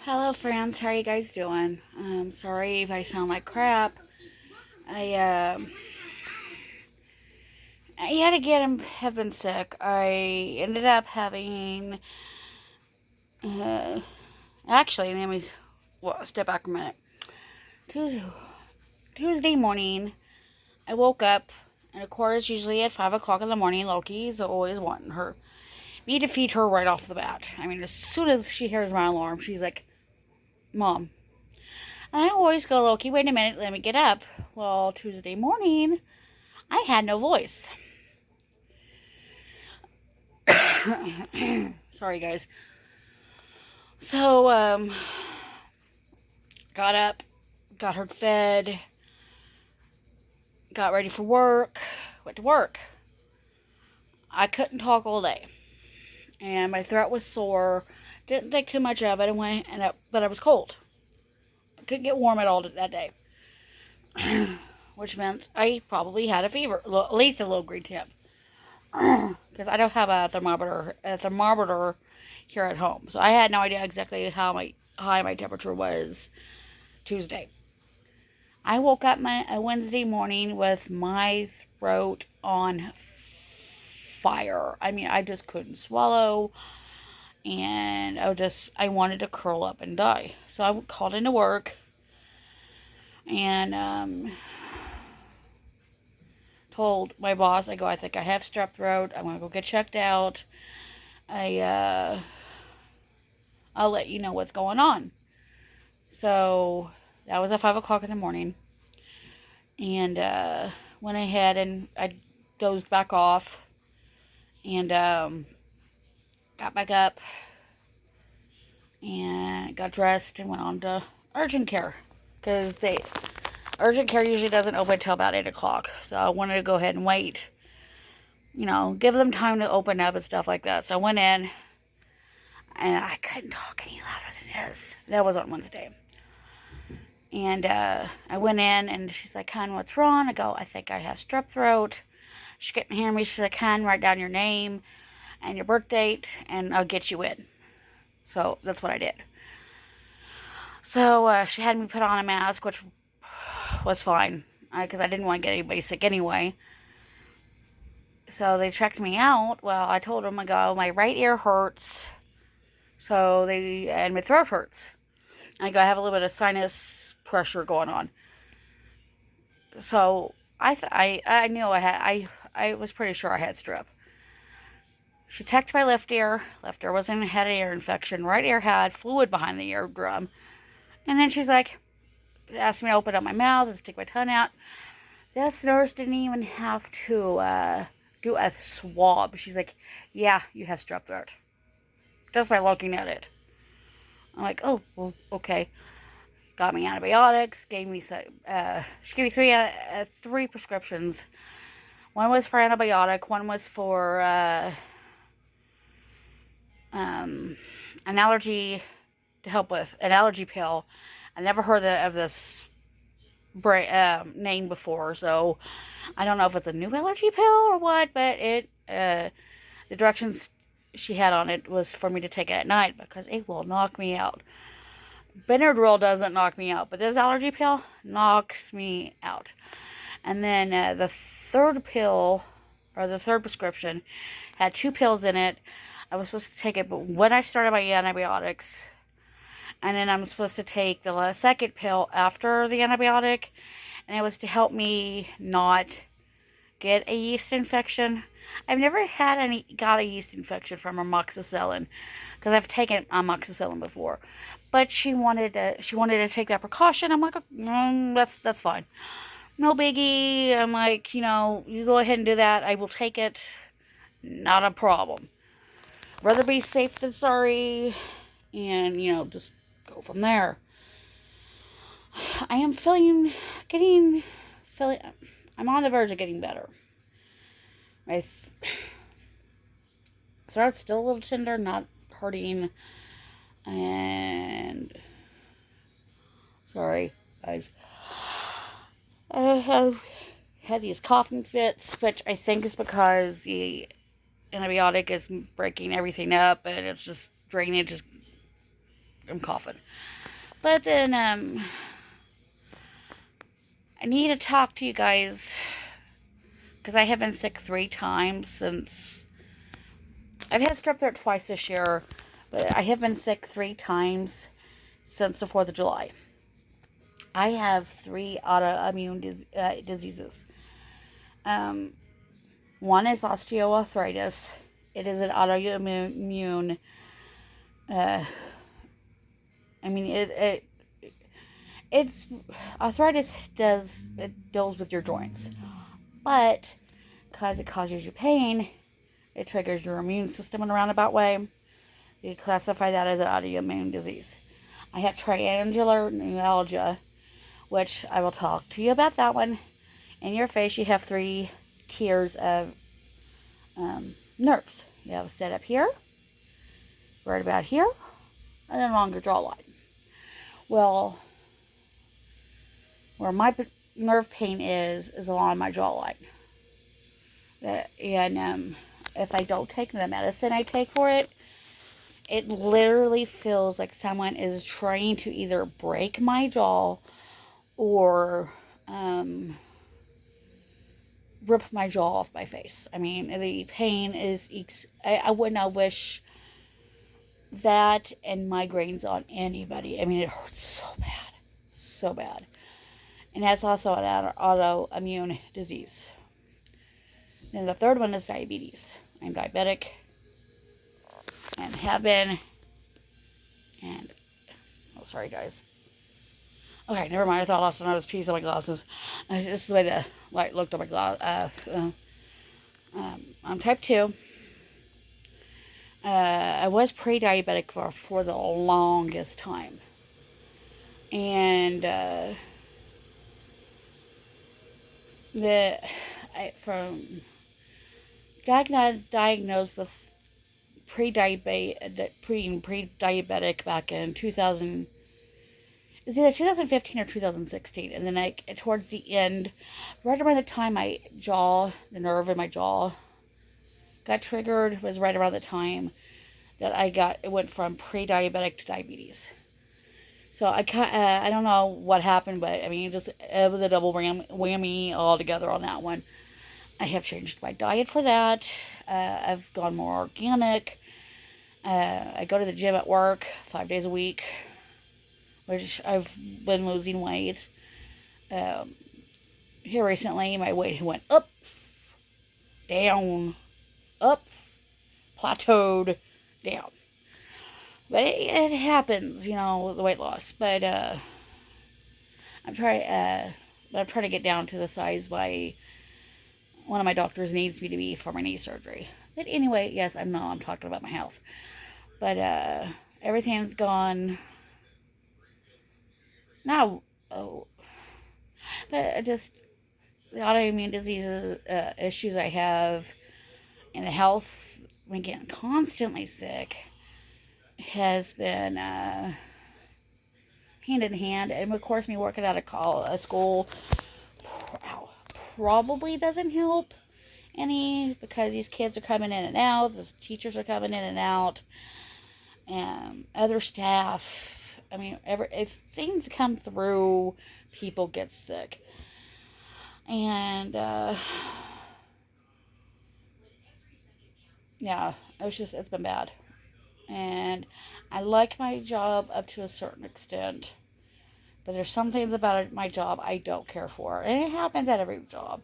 Hello, friends. How are you guys doing? Sorry if I sound like crap. I I had to get him have been sick. I ended up having uh, actually let me step back a minute. Tuesday, Tuesday morning, I woke up, and of course, usually at 5 o'clock in the morning, Loki's always wanting me to feed her right off the bat. I mean, as soon as she hears my alarm, she's like, "Mom." And I always go, Loki, wait a minute, let me get up. Well, Tuesday morning, I had no voice. Sorry, guys. So, got up, got her fed, got ready for work, went to work. I couldn't talk all day, and my throat was sore. Didn't think too much of it, but I was cold. I couldn't get warm at all that day, which meant I probably had a fever, at least a low grade temp, because I don't have a thermometer here at home, so I had no idea exactly how high my temperature was Tuesday. I woke up a Wednesday morning with my throat on fire. I mean, I just couldn't swallow, and I wanted to curl up and die. So I called into work and told my boss, I think I have strep throat. I'm gonna go get checked out. I I'll let you know what's going on. So that was at 5 o'clock in the morning, and went ahead and I dozed back off and got back up and got dressed and went on to urgent care because they urgent care usually doesn't open until about 8 o'clock. So I wanted to go ahead and wait, give them time to open up and stuff like that. So I went in and I couldn't talk any louder than this. That was on Wednesday. And I went in and she's like, "Hon, what's wrong?" I go, "I think I have strep throat." She couldn't hear me. She's like, "Hon, write down your name and your birth date and I'll get you in." So that's what I did. So she had me put on a mask, which was fine because I didn't want to get anybody sick anyway. So they checked me out. Well, I told them, I go, my right ear hurts. And my throat hurts. And I go, I have a little bit of sinus pressure going on. So I knew I was pretty sure I had strep. She checked my left ear. Left ear had an ear infection. Right ear had fluid behind the eardrum. And then she's like, asked me to open up my mouth and stick my tongue out. This nurse didn't even have to do a swab. She's like, "Yeah, you have strep throat," just by looking at it. I'm like, "Oh, well, okay." Got me antibiotics. She gave me three prescriptions. One was for antibiotic. One was for an allergy to help with an allergy pill. I never heard of this name before, so I don't know if it's a new allergy pill or what, but the directions she had on it was for me to take it at night because it will knock me out. Benadryl doesn't knock me out, but this allergy pill knocks me out. And then the third pill, or the third prescription, had two pills in it. I was supposed to take it, but when I started my antibiotics, and then I'm supposed to take the second pill after the antibiotic, and it was to help me not get a yeast infection. I've never got a yeast infection from amoxicillin because I've taken amoxicillin before, but she wanted to take that precaution. I'm like, that's fine, no biggie. I'm like, you go ahead and do that. I will take it, not a problem. Rather be safe than sorry, and just go from there. I am feeling. I'm on the verge of getting better. My throat's still a little tender, not hurting, and sorry, guys. I have had these coughing fits, which I think is because the antibiotic is breaking everything up, and it's just drainage is I'm coughing. But then I need to talk to you guys because I have been sick 3 times since I've had strep throat twice this year, but I have been sick 3 times since the 4th of July. I have 3 autoimmune diseases. Um, one is osteoarthritis. It is an autoimmune. Uh, I mean, it's arthritis deals with your joints, but because it causes you pain, it triggers your immune system in a roundabout way. You classify that as an autoimmune disease. I have triangular neuralgia, which I will talk to you about that one. In your face, you have 3 tiers of nerves. You have a set up here, right about here, and then along your jawline. Well, where my nerve pain is along my jawline. And if I don't take the medicine I take for it, it literally feels like someone is trying to either break my jaw or rip my jaw off my face. I mean, the pain is, I would not wish that and migraines on anybody. I mean, it hurts so bad. So bad. And that's also an autoimmune disease. Then the third one is diabetes. I'm diabetic and have been. And, oh, sorry, guys. Okay, never mind. I thought I lost another piece of my glasses. It's just the way the light looked on my glass. I'm type 2. I was pre-diabetic for the longest time. And from diagnosed with pre-diabetic back in 2000. It was either 2015 or 2016, and then towards the end, right around the time the nerve in my jaw got triggered, was right around the time that it went from pre-diabetic to diabetes. So I don't know what happened, but I mean, it was a double whammy altogether on that one. I have changed my diet for that. I've gone more organic. I go to the gym at work 5 days a week, which I've been losing weight. Here recently, my weight went up, down, up, plateaued, down. But it happens, the weight loss. But I'm trying to get down to the size one of my doctors needs me to be for my knee surgery. But anyway, yes, I'm talking about my health. But everything's gone. Now, but just the autoimmune diseases issues I have, and the health, when getting constantly sick, has been hand in hand. And of course, me working out of school probably doesn't help any, because these kids are coming in and out, the teachers are coming in and out, and other staff. I mean, if things come through, people get sick. And yeah, it's been bad. And I like my job up to a certain extent, but there's some things about my job I don't care for, and it happens at every job.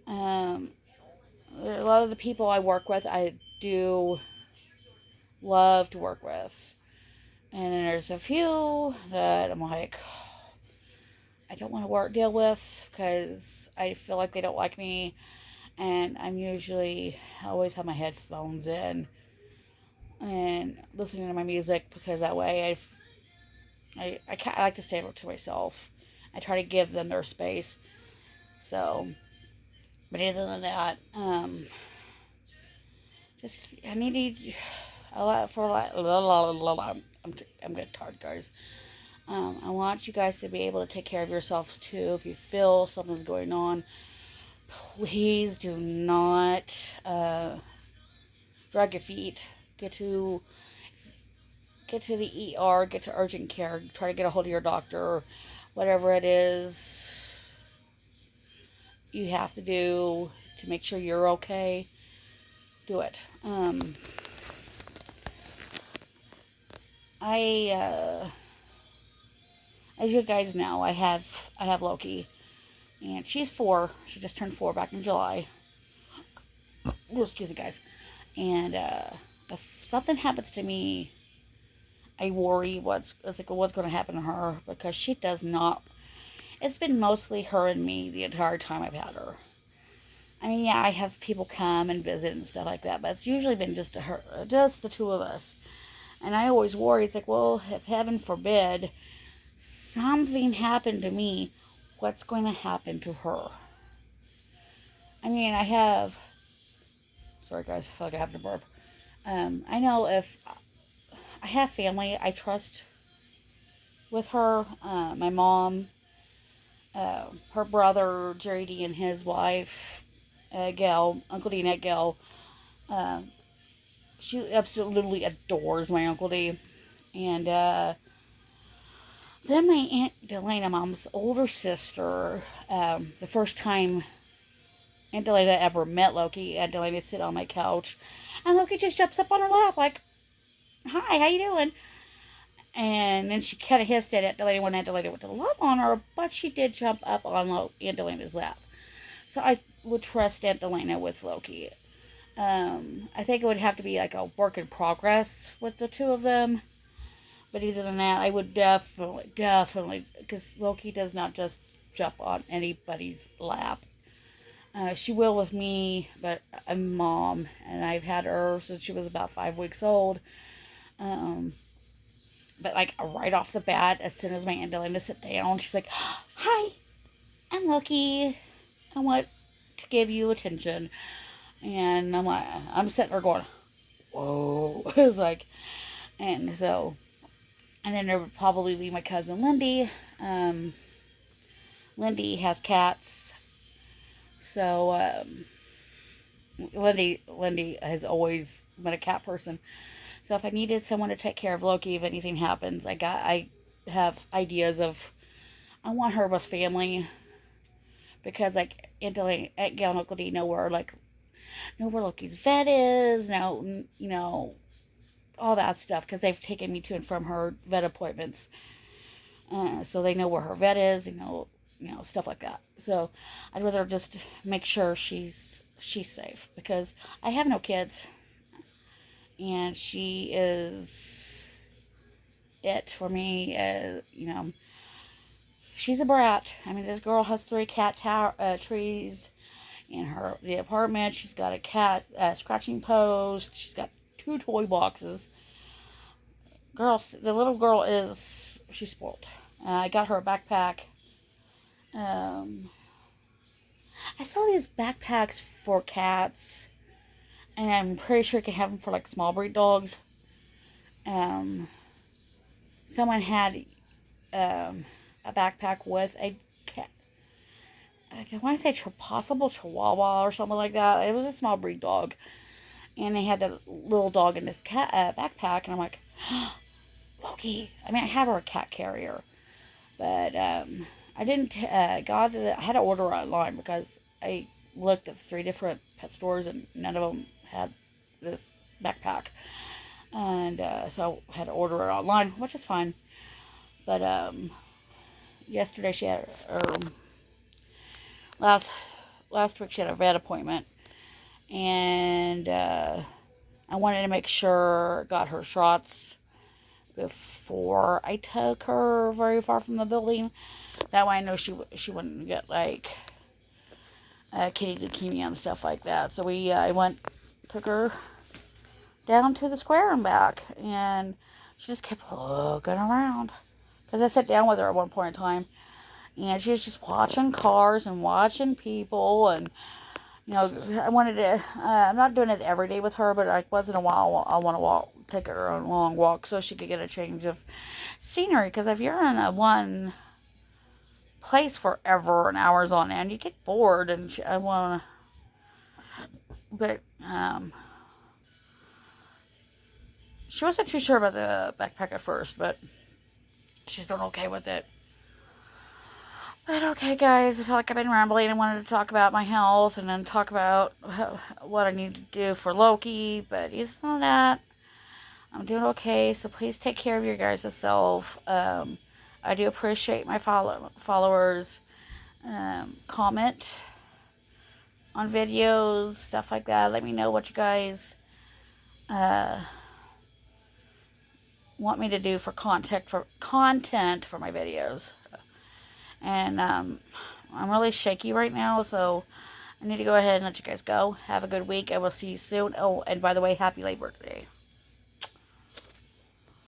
A lot of the people I work with, I do love to work with, and then there's a few that I'm like, I don't want to deal with, because I feel like they don't like me, and I always have my headphones in and listening to my music, because that way I like to stay to myself. I try to give them their space. So, but other than that, just I need a lot for a lot. I'm getting tired, guys. I want you guys to be able to take care of yourselves too. If you feel something's going on, please do not drag your feet. Get get to the ER, get to urgent care, try to get a hold of your doctor, whatever it is you have to do to make sure you're okay. Do it. As you guys know, I have Loki, and she's 4. She just turned 4 back in July. Oh, excuse me, guys. And if something happens to me, I worry what's going to happen to her, because she does not. It's been mostly her and me the entire time I've had her. I mean, yeah, I have people come and visit and stuff like that, but it's usually been just just the two of us. And I always worry. It's like, well, if heaven forbid something happened to me, what's going to happen to her? I mean, sorry guys, I feel like I have to burp. I know if I have family I trust with her, my mom, her brother Jerry D and his wife, Gail, Uncle D and Aunt Gail. She absolutely adores my Uncle D. And then my Aunt Delana, Mom's older sister, the first time Aunt Delana ever met Loki, Aunt Delana sit on my couch, and Loki just jumps up on her lap like, "Hi, how you doing?" And then she kind of hissed at Aunt Delana when Aunt Delana went to love on her, but she did jump up on Aunt Delana's lap. So I would trust Aunt Delana with Loki. I think it would have to be like a work in progress with the two of them. But other than that, I would definitely, because Loki does not just jump on anybody's lap. She will with me, but I'm mom, and I've had her since she was about 5 weeks old. But like right off the bat, as soon as my Aunt Delana sit down, she's like, "Hi, I'm Loki. I want to give you attention." And I'm sitting there going, "Whoa!" It was like, and so, and then there would probably be my cousin Lindy. Lindy has cats, so Lindy has always been a cat person. So if I needed someone to take care of Loki, if anything happens, I have ideas of, I want her with family, because like Aunt Gail and Uncle D know where Loki's vet is, all that stuff, because they've taken me to and from her vet appointments, so they know where her vet is, stuff like that. So I'd rather just make sure she's safe, because I have no kids, and she is it for me. She's a brat. I mean, this girl has 3 cat trees in the apartment. She's got a cat scratching post. She's got 2 toy boxes. The little girl she's spoiled. I got her a backpack. I saw these backpacks for cats, and I'm pretty sure you can have them for like small breed dogs. Someone had a backpack with a cat. I want to say possible Chihuahua or something like that. It was a small breed dog, and they had the little dog in this cat backpack, and I'm like, Loki. I mean, I have her a cat carrier, but I didn't. I had to order online, because I looked at 3 different pet stores and none of them had this backpack, and so I had to order it online, which is fine. But yesterday she had last week she had a vet appointment, and I wanted to make sure I got her shots before I took her very far from the building. That way I know she wouldn't get like kitty leukemia and stuff like that. So I took her down to the square and back, and she just kept looking around, because I sat down with her at one point in time, and she was just watching cars and watching people, and I wanted to. I'm not doing it every day with her, but like once in a while, I want to take her on a long walk so she could get a change of scenery. Because if you're in one place forever and hours on end, you get bored, and I want to. But She wasn't too sure about the backpack at first, but she's doing okay with it. But okay, guys, I feel like I've been rambling. I wanted to talk about my health and then talk about what I need to do for Loki. But other than that, I'm doing okay. So please take care of your guys' self. I do appreciate my followers. Comment on videos, stuff like that. Let me know what you guys want me to do for content for my videos. And I'm really shaky right now, so I need to go ahead and let you guys go. Have a good week. I will see you soon. Oh, and by the way, happy Labor Day.